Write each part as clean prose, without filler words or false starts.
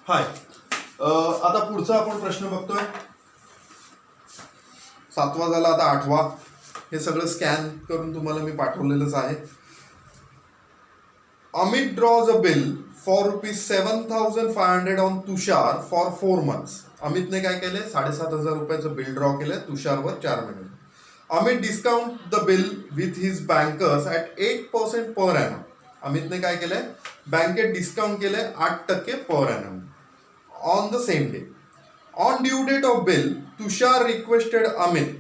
हाय, आता पुढचा आपण प्रश्न बघतोय. 7वा झाला, आता 8वा. हे सगळं स्कॅन करून तुम्हाला मी पाठवलेलंच आहे. Amit draws a bill for ₹7,500 on Tushar for 4 months. अमितने काय केले? 7,500 रुपयाचं बिल ड्रॉ केलंय तुषारवर 4 महिने. Amit discount the bill with his bankers at 8% per annum. अमितने काय केलंय? बँकेत डिस्काउंट केलंय 8% per annum on the same day. On due date of bill Tushar requested Amit.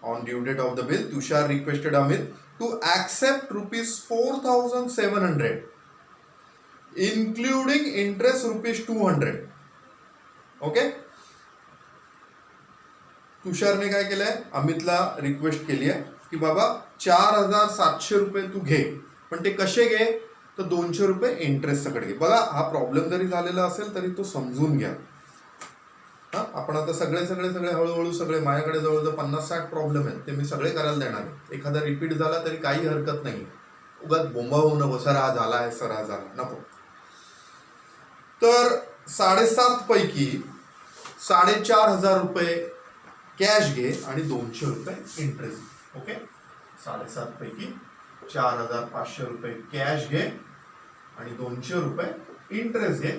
On due date of the bill, Tushar requested Amit to accept ₹4,700, including interest ₹200. Okay. तुषारने काय केलंय? अमितला request केली आहे की बाबा 4,700 रुपये तू घे, पण ते कसे घे? तर 200 रुपये इंटरेस्ट सकट घे. बघा, हा प्रॉब्लेम जरी झालेला असेल तरी तो समजून घ्या. आपण आता सगळे हळूहळू सगळे, माझ्याकडे जवळजवळ 50-60 प्रॉब्लेम आहेत, ते मी सगळे करायला देणार आहे. एखादा रिपीट झाला तरी काही हरकत नाही. उगाच बोंबावून नको, सर हा झाला आहे, सर हा झाला, नको. तर 7.5 पैकी 4,500 रुपये कॅश घे आणि 200 रुपये इंटरेस्ट. ओके. 7.5 पैकी 4,500 रुपये कॅश घे आणि 200 रुपये इंटरेस्ट घे,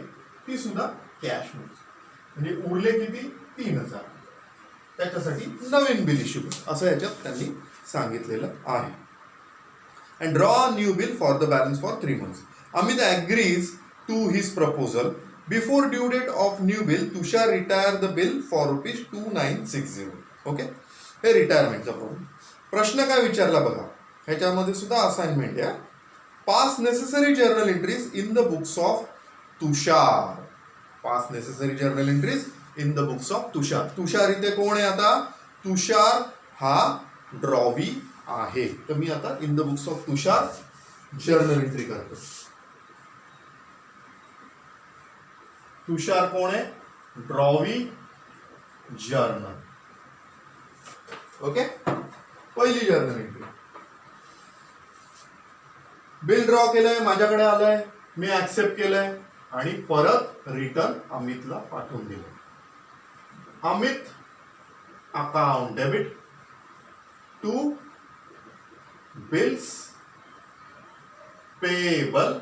ती सुद्धा कॅश मध्ये. म्हणजे उरले किती? 3,000. त्याच्यासाठी नवीन बिल इश्यू कर, असं याच्यात त्यांनी सांगितलेलं आहे. And draw a new bill for the balance for 3 months. Amit agrees to his proposal. Before due date of new bill Tushar retire the bill for ₹2,960. Okay. हे रिटायरमेंटचा प्रॉब्लेम. प्रश्न काय विचारला बघा, ह्याच्यामध्ये सुद्धा असाइनमेंट आहे. Pass necessary journal entries in the books of Tushar. Pass necessary journal entries in the books of Tushar. Tushar इथे कोण आहे? आता तुषार हा ड्रॉवी आहे. तर मी आता in the books of Tushar journal entry करतो. तुषार कोण आहे? Drawee journal. ओके. पहिली जर्नल एंट्री. बिल ड्रॉ केलंय, माझ्याकडे आलंय, मी ऍक्सेप्ट केलंय आणि परत रिटर्न अमितला पाठवून दिलं. Amit account debit to bills payable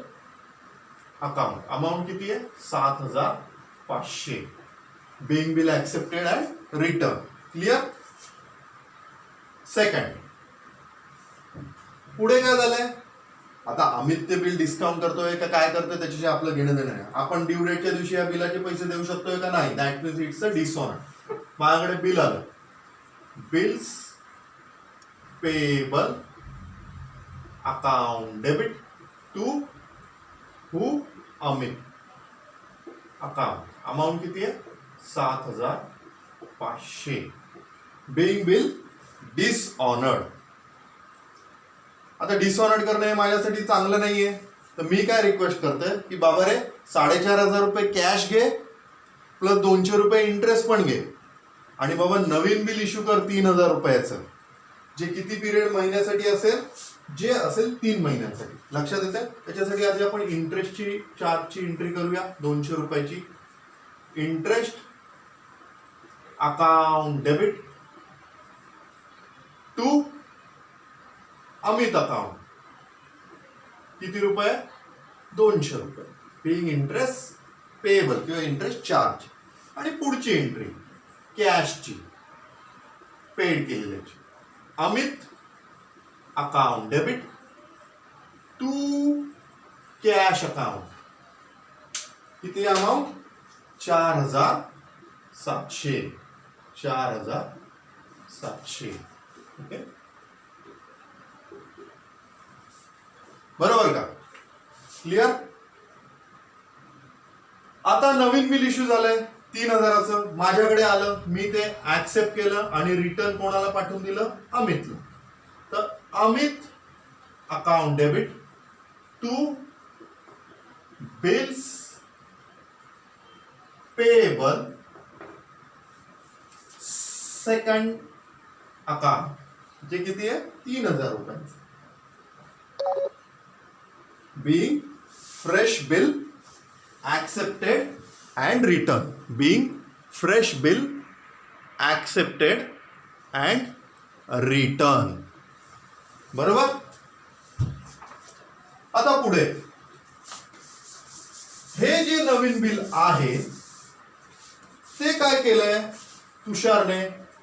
account. Amount किती आहे? 7,500. Being bill accepted and return. Clear. Second. पुढे काय झालंय? आता अमित ते बिल डिस्काउंट करतोय का काय करतोय त्याच्याशी आपलं घेणं देणं नाही. आपण ड्यू डेटच्या दिवशी या बिलाचे पैसे देऊ शकतोय का नाही? That means it's a dishonour. माझ्याकडे बिल आलं, bills payable account debit to who? Amit. Account. Amount किती आहे? 7,500. Being bill dishonoured. आता डिसऑनर्ड करणं हे माझ्यासाठी चांगलं नाहीये, तर मी काय रिक्वेस्ट करतोय की बाबा रे 4,500 रुपये कॅश घे प्लस 200 रुपये इंटरेस्ट पण घे आणि बाबा नवीन बिल इश्यू कर 3,000 रुपयाचं, जे किती पिरियड महिन्यासाठी असेल? जे असेल 3 महिन्यांसाठी. लक्षात येते? त्याच्यासाठी आधी आपण इंटरेस्टची चार्जची एंट्री करूया 200 रुपयाची. Interest account debit to Amit account. किती रुपये? 200 रुपये. बिंग इंटरेस्ट पेएबल किंवा इंटरेस्ट चार्ज. आणि पुढची एंट्री कॅशची, पेड केलेल्याची. Amit account debit to cash account. किती अमाऊंट? 4,700. 4,700. ओके. बरोबर का? क्लिअर. आता नवीन बिल इश्यू झालंय 3,000चं, माझ्याकडे आलं, मी ते ऍक्सेप्ट केलं आणि रिटर्न कोणाला पाठवून दिलं? अमितला. तर Amit account debit to bills payable second account, जे किती आहे? 3,000 रुपयांचं. being fresh bill accepted and return. Being fresh bill accepted and return. बरोबर. आता पुढे हे जे नवीन बिल आहे ते काय केलंय तुषारने,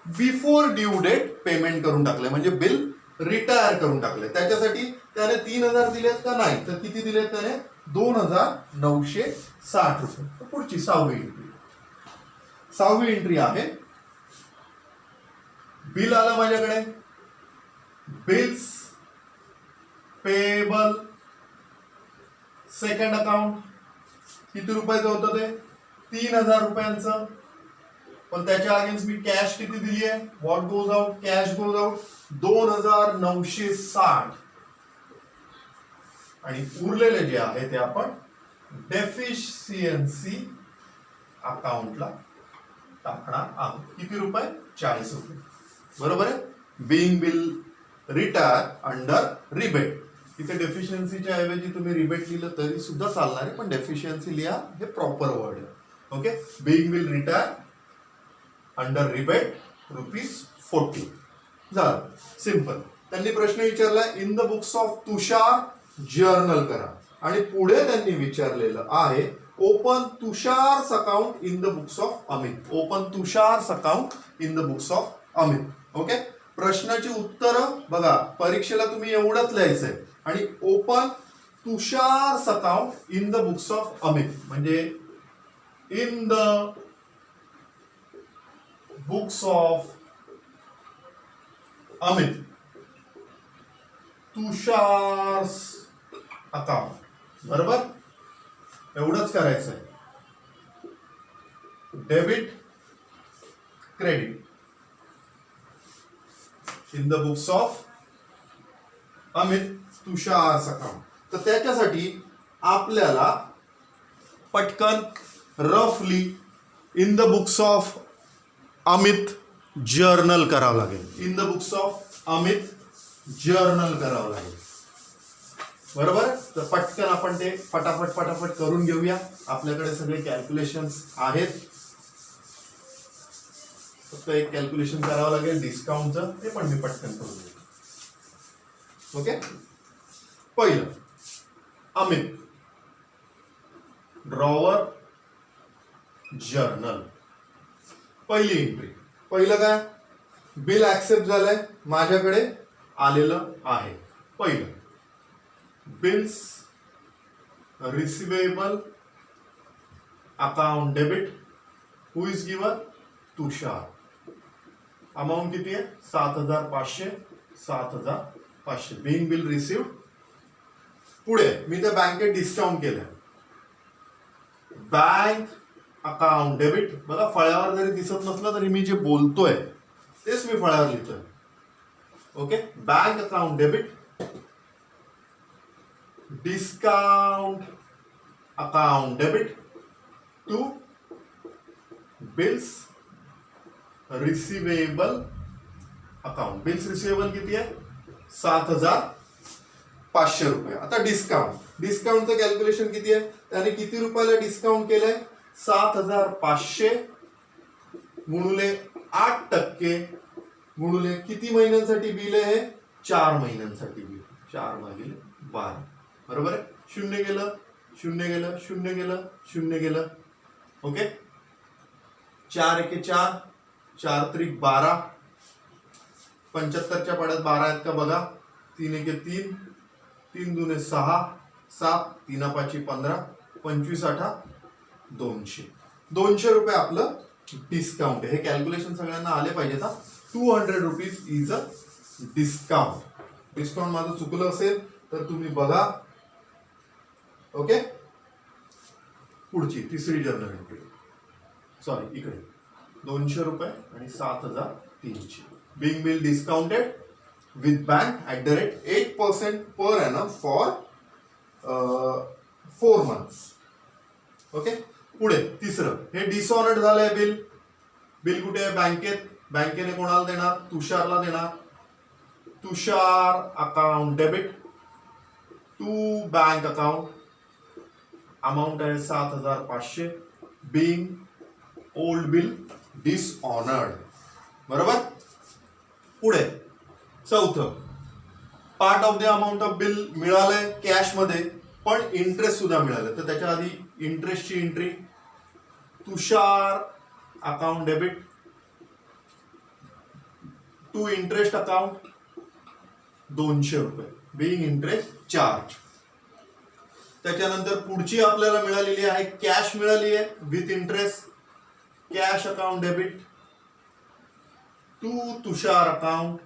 बिफोर ड्यू डेट पेमेंट करून टाकलंय, म्हणजे बिल रिटायर करून टाकले. त्याच्यासाठी त्याने 3,000 दिलेत का नाही, तर किती दिलेत त्याने 2,960 रुपये. तर पुढची 6वी एंट्री. 6वी एंट्री आहे, बिल आलं माझ्याकडे, बिल्स पेएबल सेकंड अकाउंट. किती रुपयाचं होतं ते 3,000 रुपयांचं. पण त्याच्या अगेन्स्ट मी कॅश किती दिली आहे, what goes out, cash goes out 2,960. आणि उरलेले जे आहे ते आपण डेफिशियन्सी अकाउंटला टाकणार आहोत. किती रुपये 40 रुपये. बरोबर आहे. Being bill retire under rebate. इथे डेफिशियन्सीच्या ऐवजी तुम्ही रिबेट लिहिलं तरी सुद्धा चालणार आहे, पण डेफिशियन्सी लिहा, हे प्रॉपर वर्ड आहे. Okay. Being bill retire under rebate ₹40. झालं, सिंपल. त्यांनी प्रश्न विचारला in the books of Tushar journal करा, आणि पुढे त्यांनी विचारलेलं आहे open Tushar's account in the books of Amit. Open Tushar's account in the books of Amit. Okay. प्रश्नाची उत्तरं बघा, परीक्षेला तुम्ही एवढंच लिहायचंय, आणि open Tushar's account in the books of Amit म्हणजे in the books of Amit Tushar's account. बरोबर, एवढंच करायचंय. Debit credit in the books of Amit Tushar's account. तर त्याच्यासाठी आपल्याला पटकन रफली in the books of Amit journal करावं लागेल. In the books of Amit journal करावं लागेल. बरोबर. तर पटकन आपण ते फटाफट करून घेऊया. आपल्याकडे सगळे कॅल्क्युलेशन्स आहेत, फक्त एक कॅल्क्युलेशन करावं लागेल डिस्काउंटचं, ते पण मी पटकन करून घेऊ. ओके. पहिलं अमित ड्रॉवर जर्नल. पहिली एंट्री. पहिलं काय, बिल ऍक्सेप्ट झालंय, माझ्याकडे आलेलं आहे. पहिलं bills receivable account debit. Who is given, Tushar. Amount किती आहे 7,500. 7,500 बिंग बिल रिसिव्ड. पुढे मी त्या बँकेत डिस्काउंट केलं, बँक अकाउंट डेबिट. बघा, फळ्यावर जरी दिसत नसलं तरी मी जे बोलतोय तेच मी फळ्यावर लिहितोय. Okay. Bank account debit. Discount account debit to bills receivable account. Bills receivable किती आहे 7,500 रुपये. आता डिस्काउंटचं कॅल्क्युलेशन किती आहे, त्याने किती रुपयाला डिस्काउंट केलंय 7,500 गुणुले 8% गुणुले किती महिन्यांसाठी बिल आहे, 4 महिन्यांसाठी बिल. 4/12. बरोबर आहे. 0 गेलं 0 गेलं 0 गेलं 0 गेलं. ओके. 4 एके 4, 4 त्रिक 12. 75च्या पाड्यात 12 आहेत का बघा. 3 एके 3, 3 दुने 6, 7 3 5 15, 25 8 200. 200 रुपये आपलं डिस्काउंट आहे. हे कॅल्क्युलेशन सगळ्यांना आले पाहिजेत. 200 rupees is a discount. Discount माझं चुकलं असेल तर तुम्ही बघा. ओके. पुढची तिसरी जर्नल एंट्री. सॉरी, इकडे 200 रुपये आणि 7,300. Being bill discounted with bank @8% per annum for 4 months. Okay. पुढे तिसरं, हे डिसऑनर्ड झालंय बिल. बिल कुठे आहे, बँकेत. बँकेने कोणाला देणार, तुषारला देणार. Tushar account debit to bank account. Amount आहे 7,500 बिंग ओल्ड बिल डिसऑनर्ड. बरोबर. पुढे चौथं, part of the amount of bill मिळालंय कॅश मध्ये, पण इंटरेस्ट सुद्धा मिळालं. तर त्याच्या आधी इंटरेस्टची entry, Tushar account debit to interest account 200 रुपये, बिंग इंटरेस्ट चार्ज. त्याच्यानंतर पुढची आपल्याला मिळालेली आहे कॅश मिळाली आहे with interest, cash account debit to Tushar account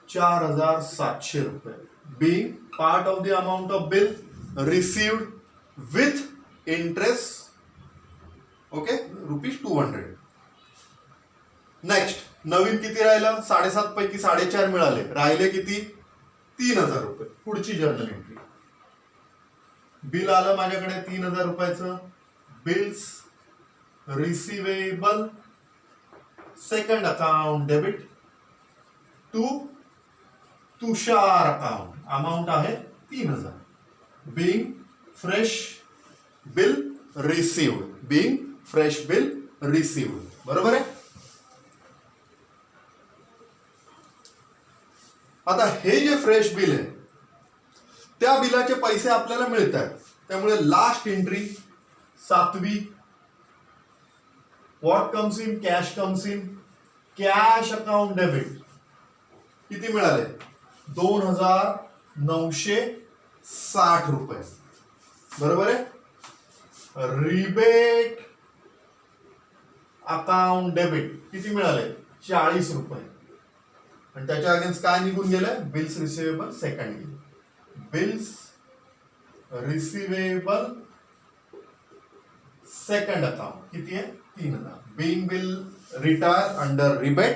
4700 रुपये, being part of the amount of bill received with interest, okay, ₹200. Next, नवीन किती राहिलं? 7.5 पैकी 4.5 मिळाले, राहिले किती? 3000 रुपये. पुढची जर्नल एंट्री, बिल आलं माझ्याकडे 3000 रुपयाचं, bills receivable second account debit to Tushar account, amount आहे 3000, being fresh bill received, being fresh bill received. बरोबर आहे. आता हे जे फ्रेश बिल आहे त्या बिलाचे पैसे आपल्याला मिळत आहेत, त्यामुळे लास्ट एंट्री 7वी, what comes in? Cash comes in. Cash account debit किती मिळाले? 2960 रुपये. बरोबर आहे. रिबेट अकाउंट डेबिट किती मिळाले? 40 रुपये. आणि त्याच्या अगेन्स्ट काय निघून गेलं? बिल्स रिसिवेबल सेकंड गेले. बिल्स रिसिवेबल सेकंड अकाउंट किती आहे? 3000. Being bill retire under rebate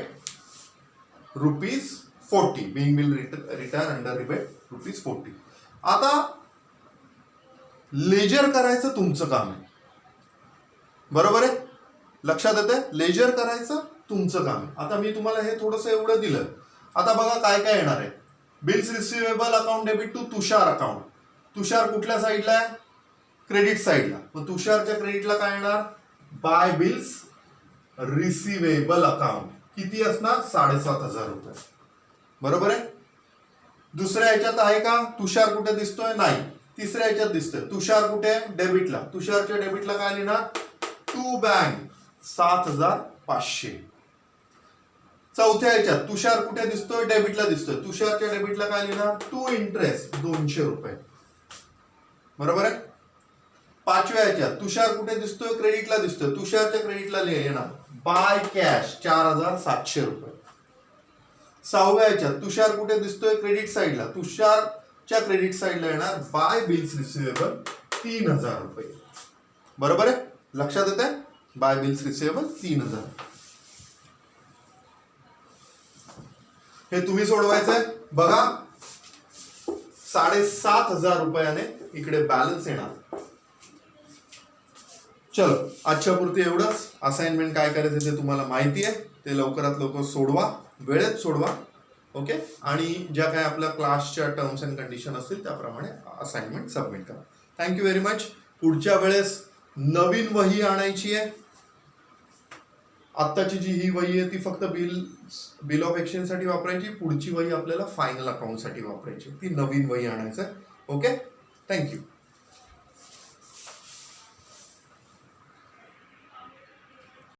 ₹40. Being bill retire under rebate ₹40. आता लेजर करायचं तुमचं काम आहे. बरोबर आहे. लक्षात येते? लेजर करायचं तुमचं काम आहे. आता मी तुम्हाला हे थोडंसं एवढं दिलं. आता बघा काय काय येणार आहे. Bills receivable account debit to Tushar account. Tushar कुठल्या साईडला आहे? क्रेडिट साईडला. मग तुषारच्या क्रेडिटला काय येणार? बाय बिल्स रिसिवेबल अकाउंट किती असणार? 7500 रुपये. बरोबर आहे. दुसऱ्या ह्याच्यात आहे का तुषार? कुठे दिसतोय? नाही. तिसऱ्या ह्याच्यात दिसतोय तुषार. कुठे? डेबिटला. तुषारच्या डेबिटला काय लिहिणार? To bank 7500. चौथ्या ह्याच्यात तुषार कुठे दिसतोय? डेबिटला दिसतोय. तुषारच्या डेबिटला काय लिहिणार? टू इंटरेस्ट 200 रुपये. बरोबर आहे. पाचव्या ह्याच्यात तुषार कुठे दिसतोय? क्रेडिटला दिसतोय. तुषारच्या क्रेडिटला लिहिणार बाय कॅश 4700 रुपये. सहाव्या ह्याच्यात तुषार कुठे दिसतोय? क्रेडिट साईडला. तुषारच्या क्रेडिट साईडला येणार बाय बिल्स रिसिवेबल 3000 रुपये. बरोबर आहे. लक्षात येते? By bills receivable 3000. हे तुम्ही सोडवायचं आहे. बघा 7500 रुपयाने इकडे बॅलन्स येणार. चलो, आजच्या पुरती एवढंच. असाइनमेंट काय करायचं ते तुम्हाला माहिती आहे. ते लवकरात लवकर सोडवा, वेळेत सोडवा. ओके. आणि ज्या काय आपल्या क्लासच्या टर्म्स अँड कंडिशन असतील त्याप्रमाणे असाइनमेंट सबमिट करा. Thank you very much. पुढच्या वेळेस नवीन वही आणायची आहे. आत्ताची जी ही वही आहे ती फक्त बिल ऑफ एक्सचेंजसाठी वापरायची. पुढची वही आपल्याला फायनल अकाउंटसाठी वापरायची. ती नवीन वही आणायचं आहे. ओके. थँक्यू.